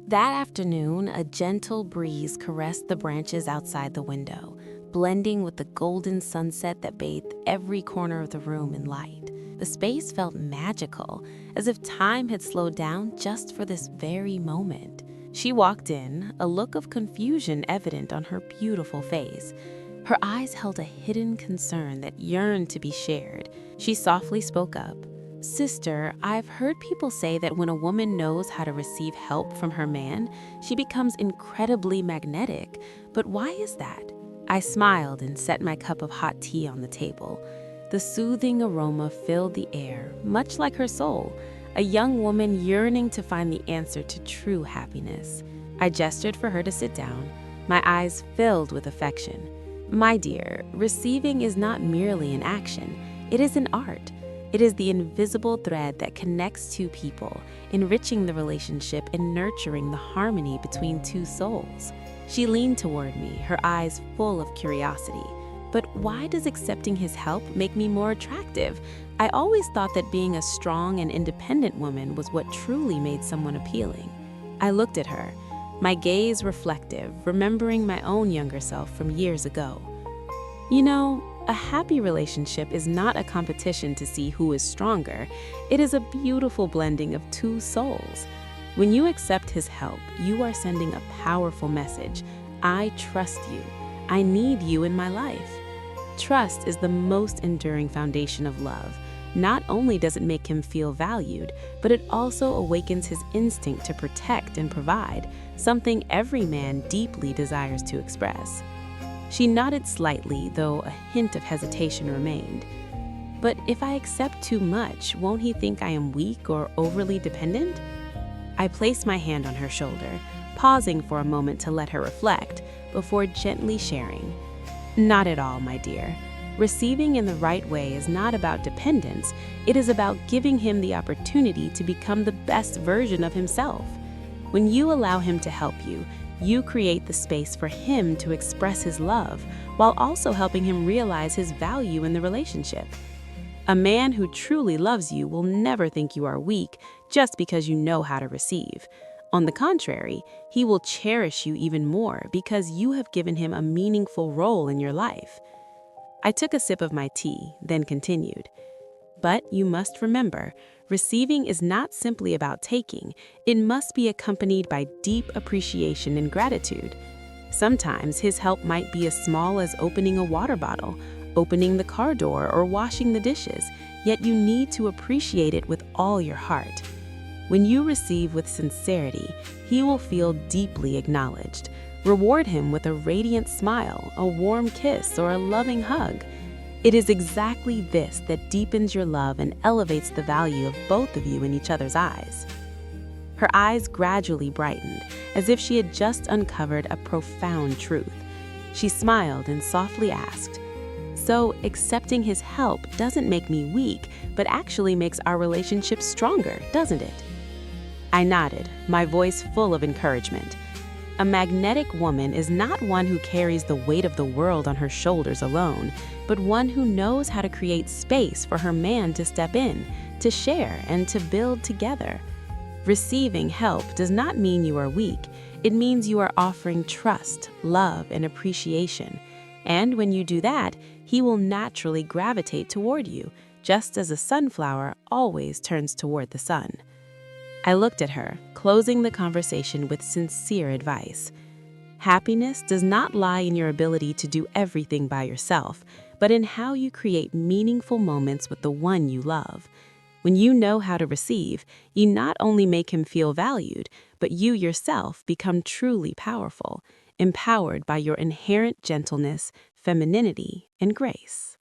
That afternoon, a gentle breeze caressed the branches outside the window, blending with the golden sunset that bathed every corner of the room in light. The space felt magical, as if time had slowed down just for this very moment. She walked in, a look of confusion evident on her beautiful face. Her eyes held a hidden concern that yearned to be shared. She softly spoke up. "Sister, I've heard people say that when a woman knows how to receive help from her man, she becomes incredibly magnetic. But why is that?" I smiled and set my cup of hot tea on the table. The soothing aroma filled the air, much like her soul, a young woman yearning to find the answer to true happiness. I gestured for her to sit down, my eyes filled with affection. "My dear, receiving is not merely an action, it is an art. It is the invisible thread that connects two people, enriching the relationship and nurturing the harmony between two souls." She leaned toward me, her eyes full of curiosity. "But why does accepting his help make me more attractive? I always thought that being a strong and independent woman was what truly made someone appealing." I looked at her, my gaze reflective, remembering my own younger self from years ago. "You know, a happy relationship is not a competition to see who is stronger. It is a beautiful blending of two souls. When you accept his help, you are sending a powerful message. I trust you. I need you in my life." Trust is the most enduring foundation of love. Not only does it make him feel valued, but it also awakens his instinct to protect and provide, something every man deeply desires to express. She nodded slightly, though a hint of hesitation remained. "But if I accept too much, won't he think I am weak or overly dependent?" I placed my hand on her shoulder, pausing for a moment to let her reflect, before gently sharing. "Not at all, my dear. Receiving in the right way is not about dependence, it is about giving him the opportunity to become the best version of himself. When you allow him to help you, you create the space for him to express his love, while also helping him realize his value in the relationship. A man who truly loves you will never think you are weak just because you know how to receive. On the contrary, he will cherish you even more because you have given him a meaningful role in your life." I took a sip of my tea, then continued. "But you must remember, receiving is not simply about taking. It must be accompanied by deep appreciation and gratitude. Sometimes his help might be as small as opening a water bottle, opening the car door, or washing the dishes, yet you need to appreciate it with all your heart. When you receive with sincerity, he will feel deeply acknowledged. Reward him with a radiant smile, a warm kiss, or a loving hug. It is exactly this that deepens your love and elevates the value of both of you in each other's eyes." Her eyes gradually brightened, as if she had just uncovered a profound truth. She smiled and softly asked, "So, accepting his help doesn't make me weak, but actually makes our relationship stronger, doesn't it?" I nodded, my voice full of encouragement. A magnetic woman is not one who carries the weight of the world on her shoulders alone, but one who knows how to create space for her man to step in, to share, and to build together. Receiving help does not mean you are weak. It means you are offering trust, love, and appreciation. And when you do that, he will naturally gravitate toward you, just as a sunflower always turns toward the sun. I looked at her, closing the conversation with sincere advice. Happiness does not lie in your ability to do everything by yourself, but in how you create meaningful moments with the one you love. When you know how to receive, you not only make him feel valued, but you yourself become truly powerful, empowered by your inherent gentleness, femininity, and grace.